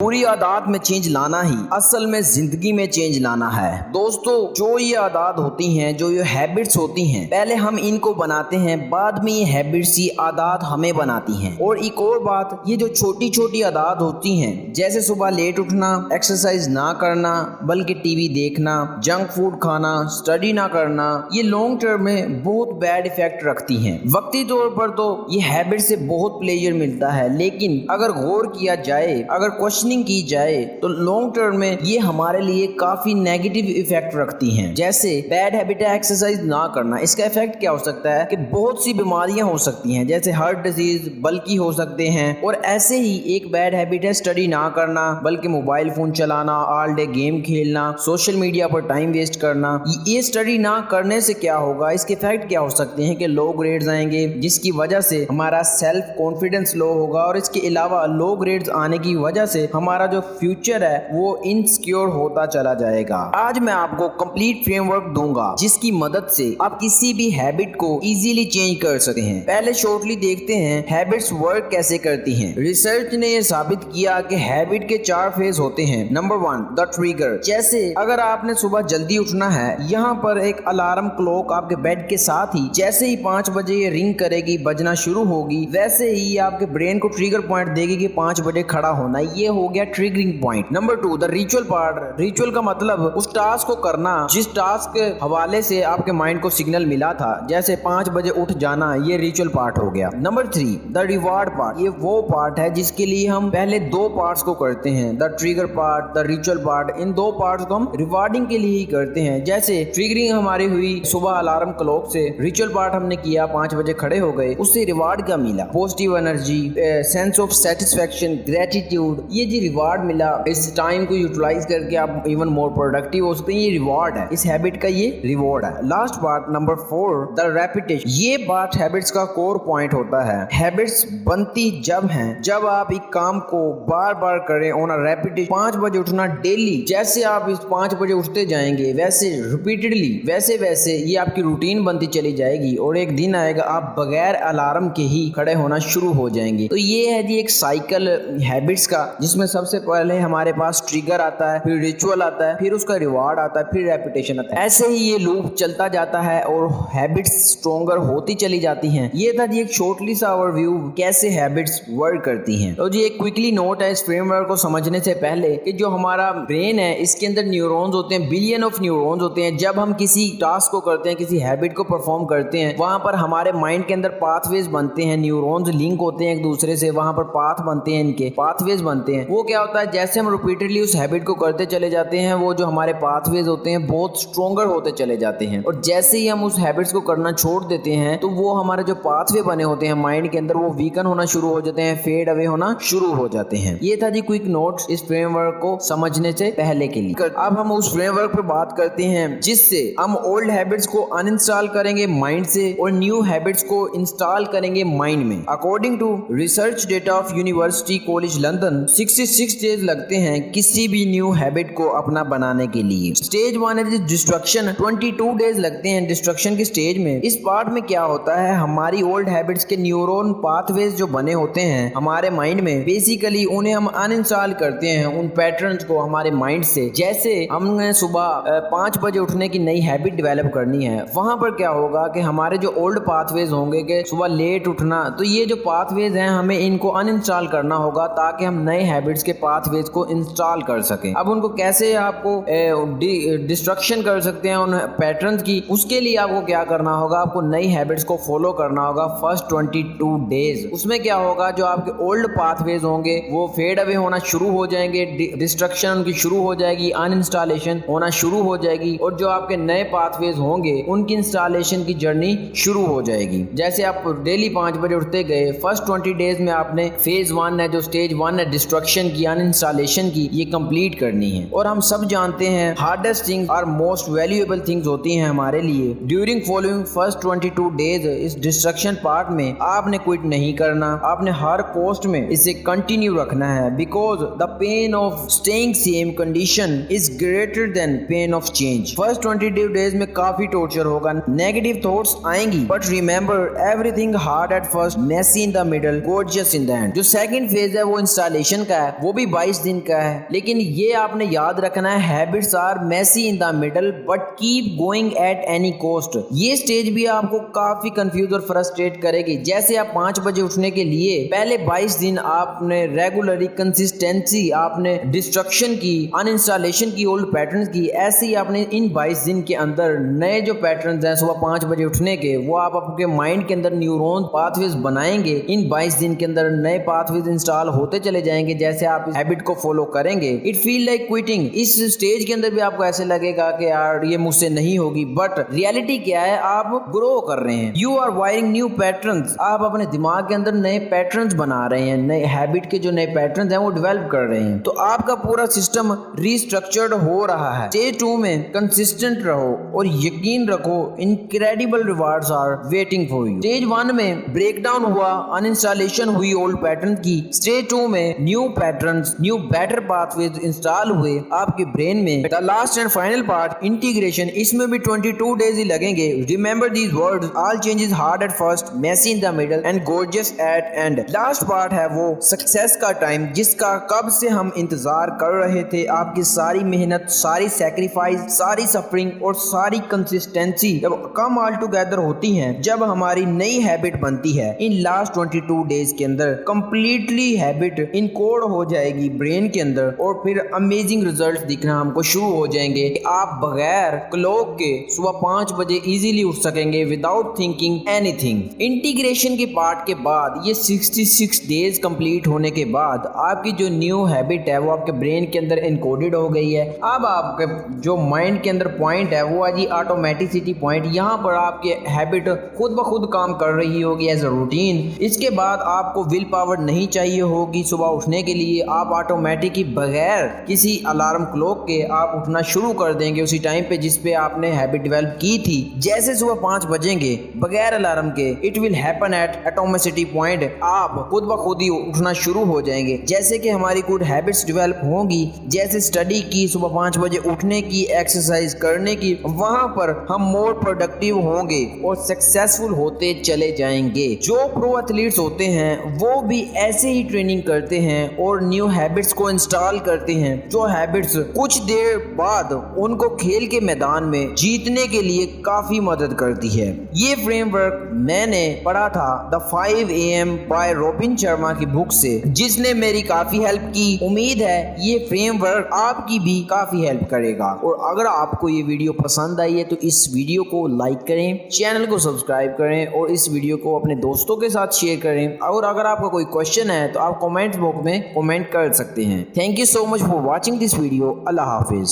पूरी आदत में चेंज लाना ही असल में जिंदगी में चेंज लाना है। दोस्तों, जो ये आदत होती हैं, जो ये हैबिट्स होती हैं, पहले हम इनको बनाते हैं, बाद में ये हैबिट्स, ये आदत हमें बनाती हैं। और एक और बात, ये जो छोटी छोटी आदत होती हैं, जैसे सुबह लेट उठना, एक्सरसाइज ना करना बल्कि टीवी देखना, जंक फूड खाना, स्टडी ना करना, ये लॉन्ग टर्म में बहुत बैड इफेक्ट रखती हैं। वक्ती तौर पर तो ये हैबिट से बहुत प्लेजर मिलता है, लेकिन अगर गौर किया जाए, अगर क्वेश्चनिंग की जाए तो लॉन्ग टर्म में ये हमारे लिए काफी नेगेटिव इफेक्ट रखती हैं। जैसे बैड हैबिट है एक्सरसाइज ना करना, इसका इफेक्ट क्या हो सकता है कि बहुत सी बीमारियां हो सकती हैं, जैसे हार्ट डिजीज बल्कि हो सकते हैं। और ऐसे ही एक बैड हैबिट है स्टडी ना करना बल्कि मोबाइल फोन चलाना, ऑल डे गेम खेलना, सोशल मीडिया पर टाइम वेस्ट करना। ये स्टडी ना करने से क्या होगा, इसके इफेक्ट क्या हो सकते हैं कि लो ग्रेड्स आएंगे, जिसकी वजह से हमारा सेल्फ कॉन्फिडेंस लो होगा, और इसके अलावा लो ग्रेड्स आने की वजह से हमारा जो फ्यूचर है वो इनसिक्योर होता चला जाएगा। आज मैं आपको कंप्लीट फ्रेमवर्क दूंगा जिसकी मदद से आप किसी भी हैबिट को इजीली चेंज कर सकते हैं। पहले शॉर्टली देखते हैं हैबिट्स वर्क कैसे करती हैं। रिसर्च ने यह साबित किया कि हैबिट के 4 फेज होते हैं। Number 1, the trigger. जैसे अगर आपने सुबह जल्दी उठना है, यहाँ पर एक अलार्म क्लॉक आपके बेड के साथ ही जैसे ही 5 बजे ये रिंग करेगी, बजना शुरू होगी, वैसे ही आपके ब्रेन को ट्रिगर पॉइंट देगी कि 5 बजे खड़ा होना। ये हो गया triggering point. Number 2, the ritual part. Ritual का मतलब उस टास्क को करना जिस टास्क के हवाले से आपके माइंड को सिग्नल मिला था, जैसे 5 बजे उठ जाना, ये रिचुअल पार्ट हो गया। Number 3, the reward part. ये वो पार्ट है जिसके लिए हम पहले 2 पार्ट्स को करते हैं, the trigger part, the ritual part. In 2 parts को हम रिवार्डिंग के लिए ही करते हैं। जैसे ट्रिगरिंग हमारी हुई सुबह अलार्म क्लॉक से, रिचुअल पार्ट हमने किया, 5 बजे खड़े हो गए, उससे रिवार्ड क्या मिला, positive energy, sense of satisfaction, gratitude. ये जो रिवार्ड मिला, इस टाइम को यूटिलाइज करके आप इवन मोर प्रोडक्टिव हो सकते हैं। ये रिवॉर्ड है, इस हैबिट का ये रिवॉर्ड है। Last part number 4, the repetition. ये बात हैबिट्स का कोर पॉइंट होता है। हैबिट्स बनती जब हैं जब आप एक काम को बार बार करें ऑन अ रेपिटेशन। 5 बजे उठना डेली, जैसे आप इस 5 बजे उठते जाएंगे, वैसे रिपीटेडली, वैसे वैसे ये आपकी रूटीन बनती चली जाएगी, और एक दिन आएगा आप बगैर अलार्म के ही खड़े होना शुरू हो जाएंगे। तो ये है जी एक साइकिल हैबिट्स का, जिसमें सबसे पहले हमारे पास ट्रिगर आता है, फिर रिचुअल आता है, फिर उसका रिवार्ड आता है, फिर रेपिटेशन आता है। ऐसे ही ये लूप चलता जाता है और हैबिट्स स्ट्रॉन्गर होती चली जाती हैं। ये था जी एक शॉर्टली सा ओवरव्यू कैसे हैबिट्स वर्क करती हैं। तो जी एक क्विकली नोट है इस फ्रेमवर्क को समझने से पहले कि जो हमारा ब्रेन है, इसके अंदर न्यूरॉन्स होते हैं, बिलियन ऑफ न्यूरॉन्स होते हैं। जब हम किसी टास्क को करते हैं, किसी हैबिट को परफॉर्म करते हैं, वहां पर हमारे माइंड के अंदर पाथवेज बनते हैं, न्यूरॉन्स लिंक होते हैं एक दूसरे से, वहां पर पाथ बनते हैं, इनके पाथवेज बनते हैं। वो क्या होता है, जैसे हम रिपीटेडली उस हैबिट को करते चले जाते हैं, वो जो हमारे पाथवेज होते हैं बहुत स्ट्रॉन्गर होते चले जाते हैं। और जैसे ही हम उस हैबिट्स को करना छोड़ देते हैं, तो वो हमारे जो पाथवे बने होते हैं माइंड के अंदर, वो वीकन होना शुरू हो जाते हैं, फेड अवे होना शुरू हो जाते हैं। ये था जी क्विक नोट्स इस फ्रेमवर्क को समझने से पहले के लिए। अब हम उस फ्रेमवर्क पर बात करते हैं जिससे हम ओल्ड हैबिट्स को अनइंस्टॉल करेंगे माइंड से और न्यू हैबिट्स को इंस्टॉल करेंगे माइंड में। According to research data of university college London, 66 days लगते हैं किसी भी न्यू हैबिट को अपना बनाने के लिए। स्टेज 1 है डिस्ट्रक्शन, 22 डेज लगते हैं डिस्ट्रक्शन की स्टेज में। इस पार्ट में क्या होता है, हमारी ओल्ड हैबिट्स के न्यूरॉन पाथवेज जो बने होते हैं हमारे माइंड में, बेसिकली उन्हें हम अनइंस्टॉल करते हैं, उन पैटर्न्स को हमारे माइंड से। जैसे हमने सुबह 5 बजे उठने की नई हैबिट डेवलप करनी है, वहां पर क्या होगा कि हमारे जो ओल्ड पाथवेज होंगे कि सुबह लेट उठना, तो ये जो पाथवेज हैं हमें इनको अनइंस्टॉल करना होगा ताकि हम नए हैबिट्स के पाथवेज को इंस्टॉल कर सकें। अब उनको कैसे आपको डिस्ट्रक्शन कर सकते हैं उन पैटर्न्स की, उसके लिए आपको क्या करना होगा, आपको नई हैबिट्स को फॉलो करना होगा फर्स्ट 22 डेज। उसमें क्या होगा, जो आपके ओल्ड पाथवेज होंगे वो फेड अवे होना शुरू हो जाएंगे, डिस्ट्रक्शन उनकी शुरू हो जाएगी, अनइंस्टॉलेशन होना शुरू हो जाएगी, और जो आपके नए पाथवेज होंगे उनकी इंस्टॉलेशन की जर्नी शुरू हो जाएगी। जैसे आप डेली 5 बजे उठते गए, फर्स्ट 20 डेज में आपने फेज 1 है, जो स्टेज 1 है डिस्ट्रक्शन की, अनइंस्टॉलेशन की, ये कंप्लीट करनी है। और हम सब जानते हैं हार्डेस्ट थिंग्स और मोस्ट वैल्यूएबल थिंग्स होती हैं हमारे लिए। ड्यूरिंग फॉलोइंग फर्स्ट 22 डेज इस डिस्ट्रक्शन पार्ट में आपने क्विट नहीं करना, आपने हर कॉस्ट में इसे कंटिन्यू रखना है, because the pain of staying same condition is greater than pain of change. First 22 days में काफी टॉर्चर होगा, नेगेटिव थॉट्स आएंगी, but remember everything hard at first, messy in the middle, gorgeous in the end. जो second phase है वो installation का है, है वो भी 22 दिन का है। लेकिन ये आपने याद रखना है, habits are messy in the middle but keep going at any cost. ये स्टेज भी आपको काफी कंफ्यूज और फ्रस्ट्रेट करेगी। जैसे आप 5 बजे उठने के लिए पहले 22 दिन आपने रेगुलरली कंसिस्टेंसी, आपने डिस्ट्रक्शन की, अनइंस्टॉलेशन की ओल्ड पैटर्न्स की, ऐसे ही आपने इन 22 दिन के अंदर नए जो पैटर्न्स हैं सुबह 5 बजे उठने के, वो आप आपके माइंड के अंदर न्यूरॉन पाथवेज बनाएंगे। इन 22 दिन के अंदर नए पाथवेज इंस्टॉल होते चले जाएंगे जैसे आप इस हैबिट को फॉलो करेंगे। It feel like quitting. इस स्टेज के अंदर भी आपको ऐसे लगेगा कि यार ये मुझसे नहीं होगी, बट रियलिटी क्या है, आप ग्रो कर रहे हैं। You are wiring new patterns. आप अपने दिमाग के अंदर नए पैटर्न्स बना रहे हैं, नए हैबिट के जो नए पैटर्न्स हैं वो डेवलप कर रहे हैं। तो आपका पूरा सिस्टम रीस्ट्रक्चर्ड हो रहा है। स्टेज 2 में कंसिस्टेंट रहो और यकीन रखो incredible rewards are waiting for you. Stage 1 में ब्रेकडाउन हुआ, अनइंस्टॉलेशन हुई ओल्ड पैटर्न की। स्टेज 2 में new patterns, new better pathways install हुए आपके ब्रेन में। The last and final part integration, इसमें भी 22 डेज ही लगेंगे। Remember these words, all changes hard at first, messy in the middle and gorgeous at end. Last part है वो success का टाइम जिसका कब से हम इंतजार कर रहे थे। आपकी सारी मेहनत, सारी सैक्रिफाइस, सारी सफरिंग और सारी कंसिस्टेंसी जब कम ऑल टुगेदर होती हैं, जब हमारी नई हैबिट बनती है, इन लास्ट 22 डेज के अंदर कंप्लीटली हैबिट इनकोड हो जाएगी ब्रेन के अंदर और फिर अमेजिंग रिजल्ट्स दिखना हमको शुरू हो जाएंगे कि आप बगैर क्लॉक के सुबह 5 बजे इजीली उठ सकेंगे विदाउट थिंकिंग एनीथिंग। इंटीग्रेशन के पार्ट के बाद ये 66 डेज कंप्लीट होने के बाद आपकी जो न्यू हैबिट है वो आपके ब्रेन के अंदर इनकोडेड हो गई है। अब आपके जो माइंड के अंदर पॉइंट है वो आज ऑटोमेटिसिटी पॉइंट, यहाँ पर आपके हैबिट खुद ब खुद काम कर रही होगी एज अ रूटीन। इसके बाद आपको विल पावर नहीं चाहिए होगी सुबह उठने के लिए। आप ऑटोमेटिक ही बगैर किसी अलार्म क्लॉक के आप उठना शुरू कर देंगे उसी टाइम पे जिस पे आपने हैबिट डेवलप की थी। जैसे सुबह 5 बजेंगे बगैर अलार्म के, it will happen at atomicity point. आप खुद ब खुद ही उठना शुरू हो जाएंगे। जैसे कि हमारी गुड हैबिट्स डेवलप होंगी, जैसे स्टडी की, सुबह 5 बजे उठने की, एक्सरसाइज करने की, वहां पर हम मोर प्रोडक्टिव होंगे और सक्सेसफुल होते चले जाएंगे। जो प्रो एथलीट्स होते हैं वो भी ऐसे ही ट्रेनिंग करते हैं और न्यू हैबिट्स को इंस्टॉल करते हैं, जो हैबिट्स कुछ देर बाद उनको खेल के मैदान में जीतने के लिए काफी मदद करती है। ये फ्रेमवर्क मैंने पढ़ा था the 5 AM by Robin Sharma की बुक से, जिसने मेरी काफी हेल्प की। उम्मीद है ये फ्रेमवर्क आपकी भी काफी हेल्प करेगा। और अगर आपको ये वीडियो पसंद आई है तो इस वीडियो को लाइक करें, चैनल को सब्सक्राइब करें और इस वीडियो को अपने दोस्तों के साथ शेयर करें। और अगर आपका कोई क्वेश्चन है तो आप कमेंट बॉक्स में कमेंट कर सकते हैं। Thank you so much for watching this video. Allah Hafiz.